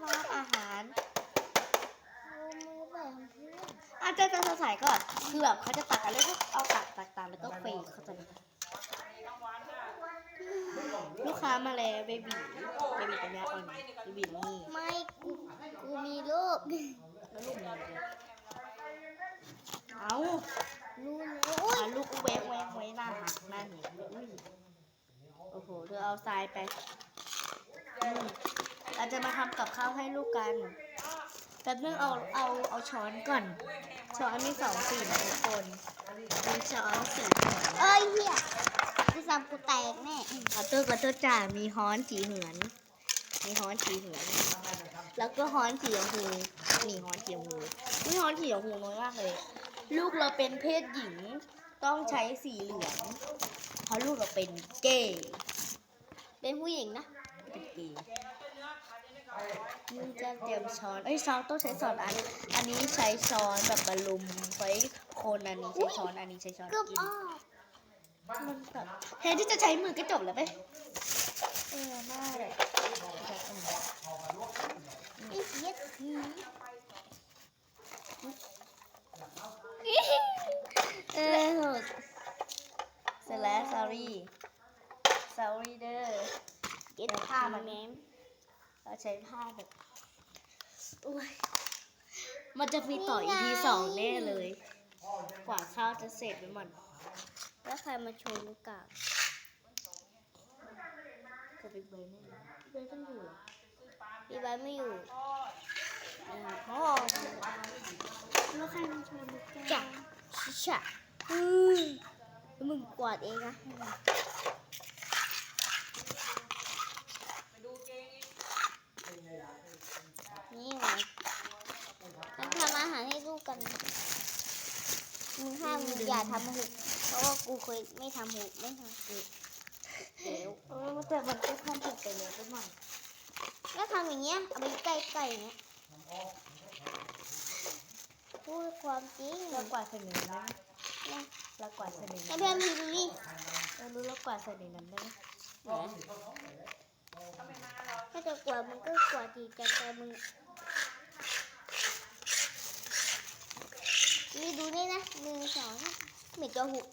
มารับอาหาร มือแบบเพื่อน อาจจะใส่ก่อนคือแบบเขาจะตักอะไรก็เอาตักตามแล้วก็เฟกเขาจะลูกค้ามาแล้วเบบีปัญญาอ่อนเบบีนี่ ไม่กูมีลูก แล้วลูกมีเลยเอา ลูกโอ้ย ลูกแวงไว้หน้าหักหน้าหนีอุ้ยโอ้โหเธอเอาทรายไปเราจะมาทำกับข้าวให้ลูกกันแต่เนื่องเอาช้อนก่อนช้อนมี2 สีนะทุกคนมีช้อนสี เอ้ยเหี้ยกูซ้ำกูแตกแน่ กระตุ้จ่ามีฮ้อนสีเหือนแล้วก็ฮ้อนสีชมพูนี่ฮ้อนสีชมพูนี่ฮ้อนสีชมพูน้อยมากเลยลูกเราเป็นเพศหญิงต้องใช้สีเหลืองเพราะลูกเราเป็นเกย์ เป็นผู้หญิงนะ เป็นเกย์นี่จะเตรียมช้อนช้อนต้องใช้ช้อนอันนี้ใช้ช้อนแบบบรรลุมไว้คนอันนี้ใช้ช้อนอันนี้ใช้ช้อน เกือบ กิน ออก มันแบบแทนที่จะใช้มือก็จบแล้วไหมน่าเลย ไอ้เหี้ยผี เสร็จแล้ว sorry เด้อ เก็บผ้ามาแม่ม เราใช้ผ้าแบบโอ้ยมันจะมีต่อ EP 2แน่เลย กว่าข้าวจะเสร็จไปหมด แล้วใครมาโชว์ลูกกา จะเป็นเบย์แน่เลยเบย์ต้องอยู่เหรอ พี่ใบไม่อยู่พ่อ แล้วใครมาโชว์ลูกแก้ว จ้ะชิชะแล้วมึงกวาดเองนะนี่ไงมันทำอาหารให้ลูกกันมึงห้ามมึงอย่าทำหุบเพราะว่ากูเคยไม่ทำหุบไม่ทำหุบเดี๋ยว แต่มันก็ทำผิดไปแล้วไปหมด แล้วทำอย่างเงี้ยเอาไปใกล้ๆอย่างเงี้ยพูดความจริง เรากวาดใส่ในนั้นได้ไหม นะ เรากวาดใส่ใน ให้ นั้น เพื่อนพี่ดูนี่ รู้เรากวาดใส่ในนั้นได้ไหม ถ้าจะกวาดมึงก็กวาดทีแต่มึงนี่ดูนี่นะ1 2ไม่จะหุบ